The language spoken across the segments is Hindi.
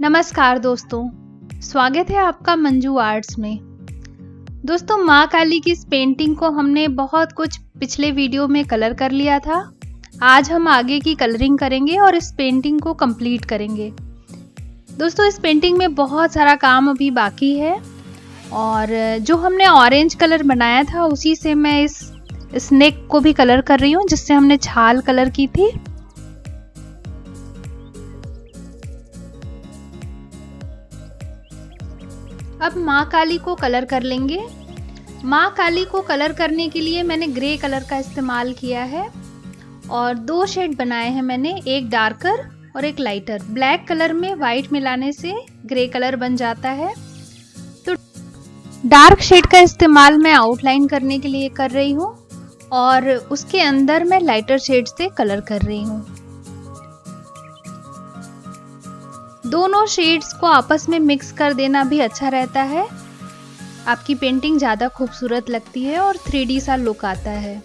नमस्कार दोस्तों, स्वागत है आपका मंजू आर्ट्स में। दोस्तों, माँ काली की इस पेंटिंग को हमने बहुत कुछ पिछले वीडियो में कलर कर लिया था। आज हम आगे की कलरिंग करेंगे और इस पेंटिंग को कंप्लीट करेंगे। दोस्तों, इस पेंटिंग में बहुत सारा काम अभी बाकी है और जो हमने ऑरेंज कलर बनाया था उसी से मैं इस नेक को भी कलर कर रही हूँ, जिससे हमने छाल कलर की थी। अब माँ काली को कलर कर लेंगे। माँ काली को कलर करने के लिए मैंने ग्रे कलर का इस्तेमाल किया है और दो शेड बनाए हैं मैंने, एक डार्कर और एक लाइटर। ब्लैक कलर में वाइट मिलाने से ग्रे कलर बन जाता है। तो डार्क शेड का इस्तेमाल मैं आउटलाइन करने के लिए कर रही हूँ और उसके अंदर मैं लाइटर शेड से कलर कर रही हूँ। दोनों शेड्स को आपस में मिक्स कर देना भी अच्छा रहता है। आपकी पेंटिंग ज़्यादा खूबसूरत लगती है और 3D सा लुक आता है।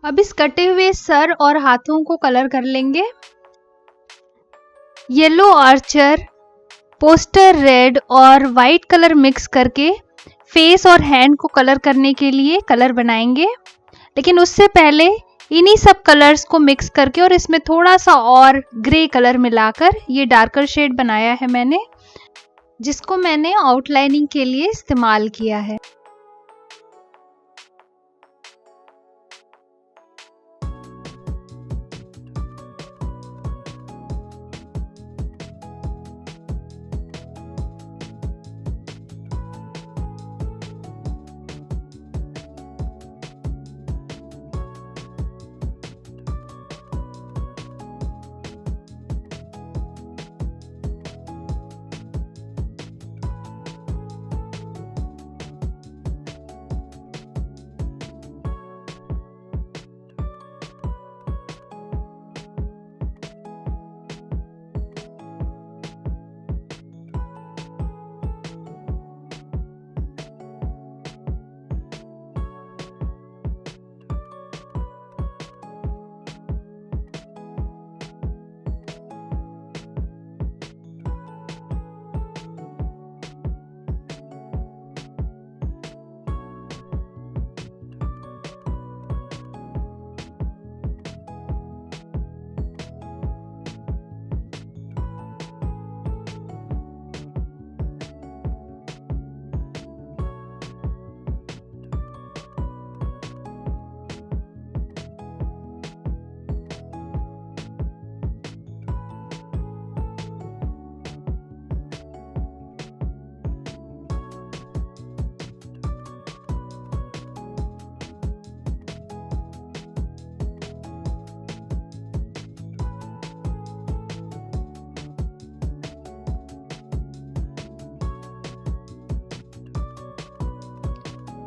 अब इस कटे हुए सर और हाथों को कलर कर लेंगे। येलो आर्चर, पोस्टर रेड और वाइट कलर मिक्स करके फेस और हैंड को कलर करने के लिए कलर बनाएंगे। लेकिन उससे पहले इन्हीं सब कलर्स को मिक्स करके और इसमें थोड़ा सा और ग्रे कलर मिलाकर ये डार्कर शेड बनाया है मैंने, जिसको मैंने आउटलाइनिंग के लिए इस्तेमाल किया है।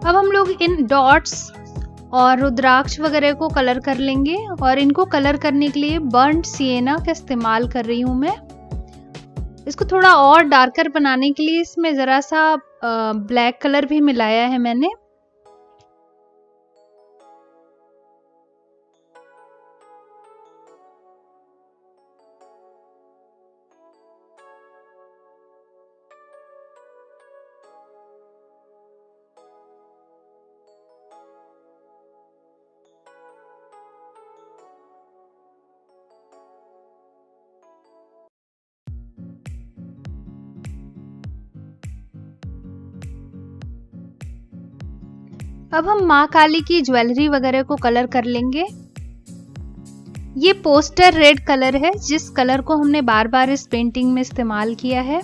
अब हम लोग इन डॉट्स और रुद्राक्ष वगैरह को कलर कर लेंगे और इनको कलर करने के लिए बर्न्ड सिएना का इस्तेमाल कर रही हूँ मैं। इसको थोड़ा और डार्कर बनाने के लिए इसमें ज़रा सा ब्लैक कलर भी मिलाया है मैंने। अब हम माँ काली की ज्वेलरी वगैरह को कलर कर लेंगे। ये पोस्टर रेड कलर है, जिस कलर को हमने बार बार इस पेंटिंग में इस्तेमाल किया है।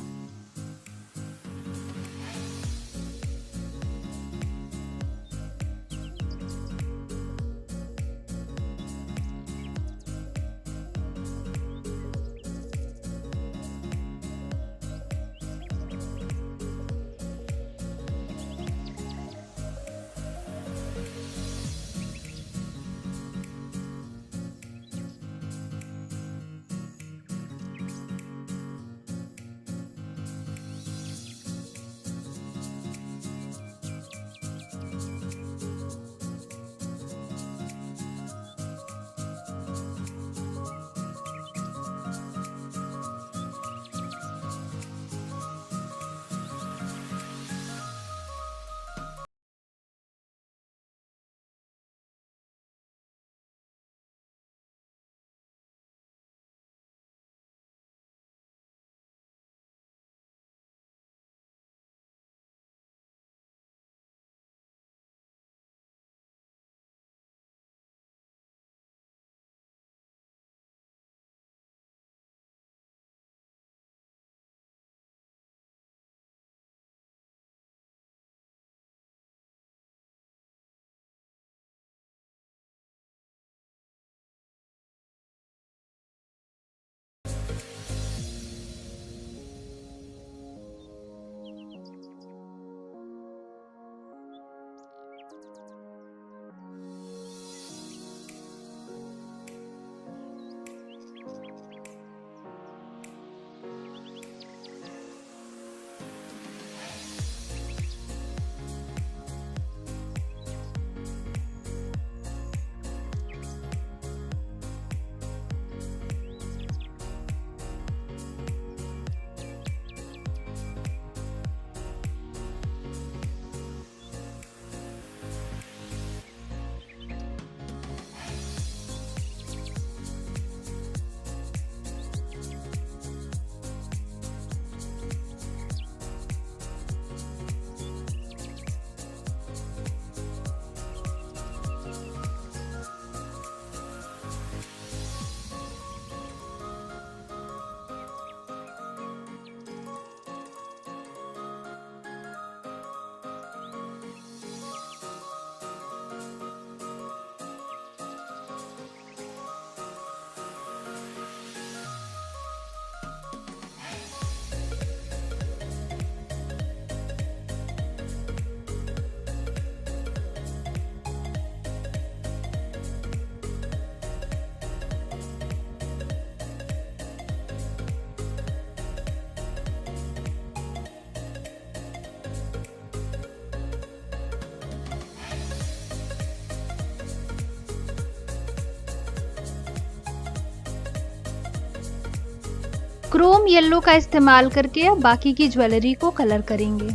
क्रोम येलो का इस्तेमाल करके अब बाकी की ज्वेलरी को कलर करेंगे।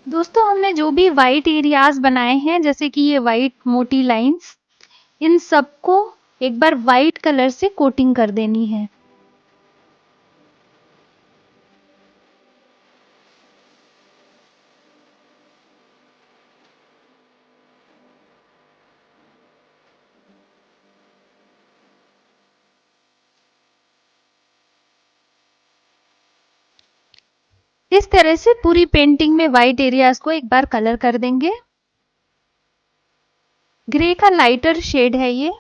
दोस्तों हमने जो भी वाइट एरियाज बनाए हैं, जैसे कि ये वाइट मोटी लाइंस, इन सबको एक बार वाइट कलर से कोटिंग कर देनी है। इस तरह से पूरी पेंटिंग में वाइट एरियाज को एक बार कलर कर देंगे। ग्रे का लाइटर शेड है ये।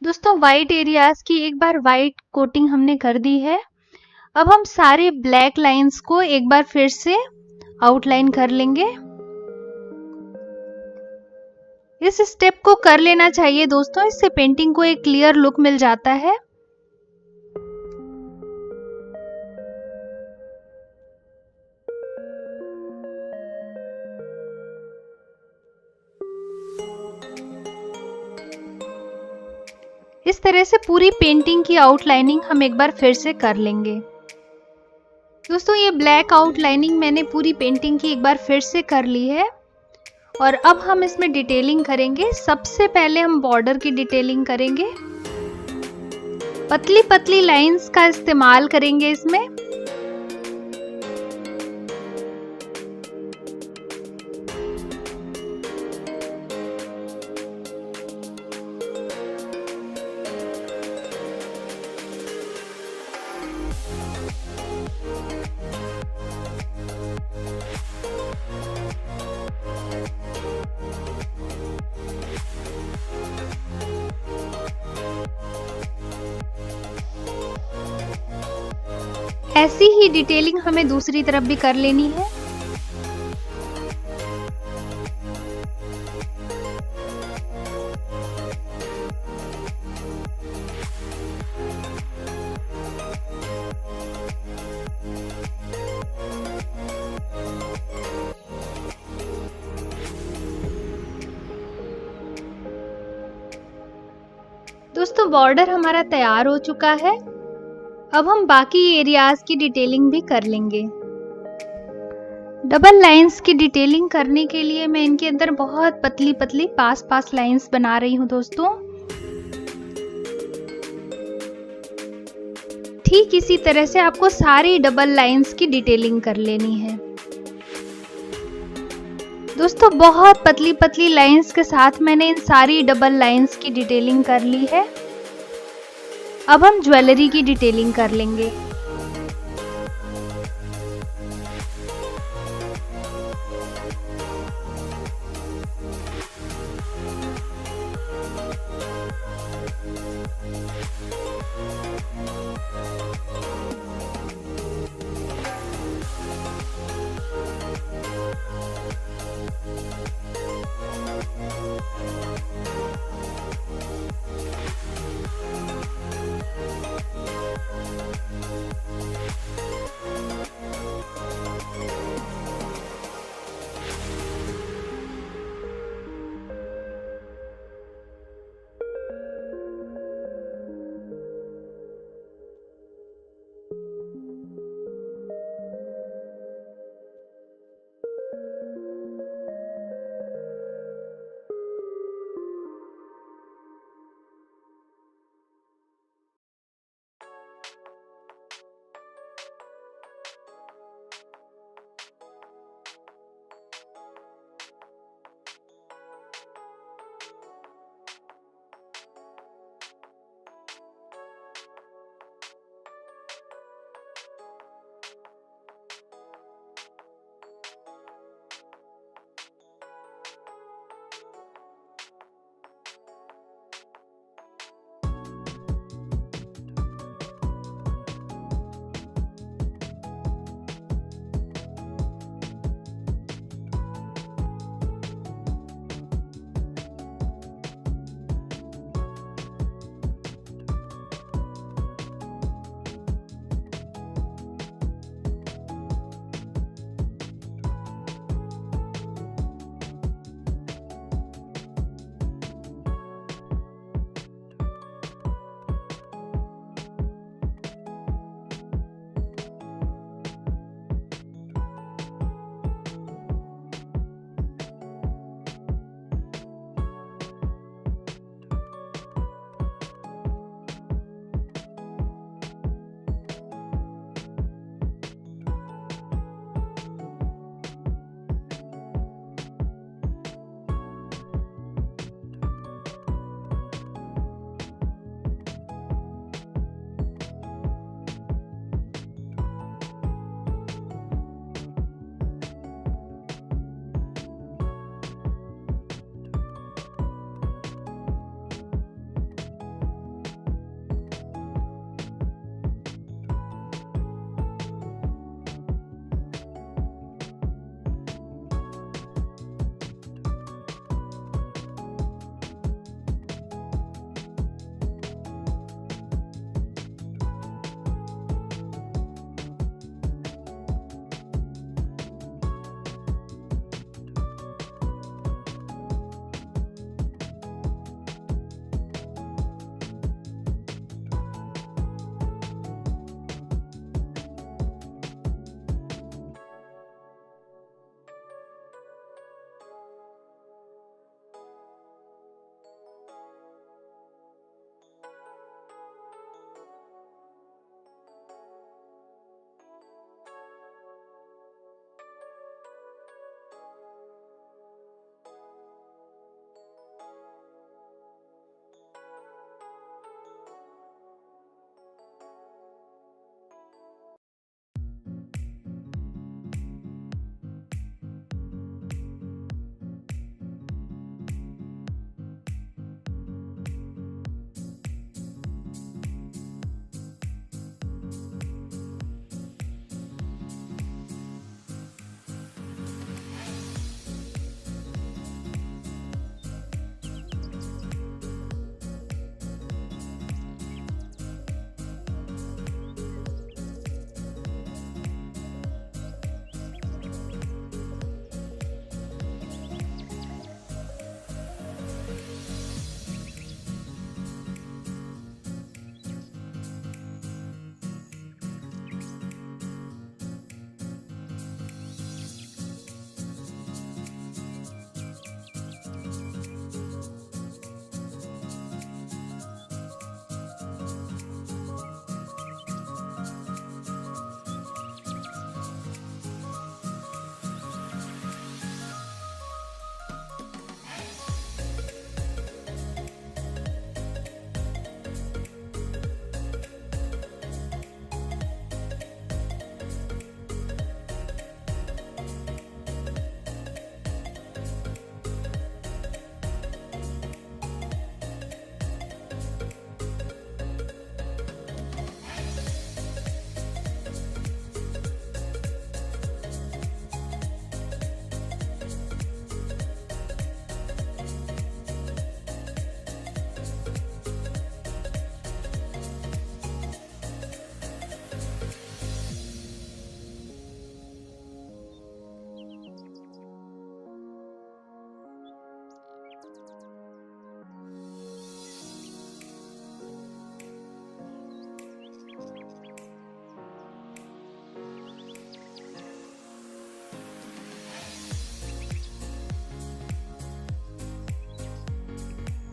दोस्तों वाइट एरियाज की एक बार वाइट कोटिंग हमने कर दी है। अब हम सारे ब्लैक लाइंस को एक बार फिर से आउटलाइन कर लेंगे। इस स्टेप को कर लेना चाहिए दोस्तों, इससे पेंटिंग को एक क्लियर लुक मिल जाता है। इस तरह से पूरी पेंटिंग की आउटलाइनिंग हम एक बार फिर से कर लेंगे। दोस्तों ये ब्लैक आउटलाइनिंग मैंने पूरी पेंटिंग की एक बार फिर से कर ली है और अब हम इसमें डिटेलिंग करेंगे। सबसे पहले हम बॉर्डर की डिटेलिंग करेंगे। पतली पतली लाइंस का इस्तेमाल करेंगे इसमें। ऐसी ही डिटेलिंग हमें दूसरी तरफ भी कर लेनी है। दोस्तों बॉर्डर हमारा तैयार हो चुका है। अब हम बाकी एरियाज की डिटेलिंग भी कर लेंगे। डबल लाइंस की डिटेलिंग करने के लिए मैं इनके अंदर बहुत पतली पतली पास लाइंस बना रही हूं दोस्तों। ठीक इसी तरह से आपको सारी डबल लाइंस की डिटेलिंग कर लेनी है। दोस्तों बहुत पतली पतली लाइंस के साथ मैंने इन सारी डबल लाइंस की डिटेलिंग कर ली है। अब हम ज्वेलरी की डिटेलिंग कर लेंगे।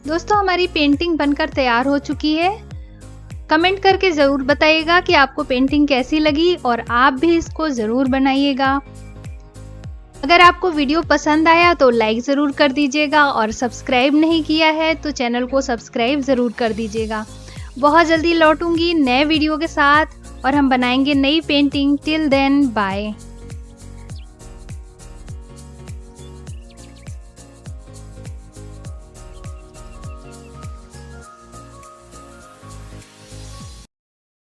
दोस्तों हमारी पेंटिंग बनकर तैयार हो चुकी है। कमेंट करके ज़रूर बताइएगा कि आपको पेंटिंग कैसी लगी और आप भी इसको ज़रूर बनाइएगा। अगर आपको वीडियो पसंद आया तो लाइक ज़रूर कर दीजिएगा और सब्सक्राइब नहीं किया है तो चैनल को सब्सक्राइब ज़रूर कर दीजिएगा। बहुत जल्दी लौटूंगी नए वीडियो के साथ और हम बनाएंगे नई पेंटिंग। Till then bye.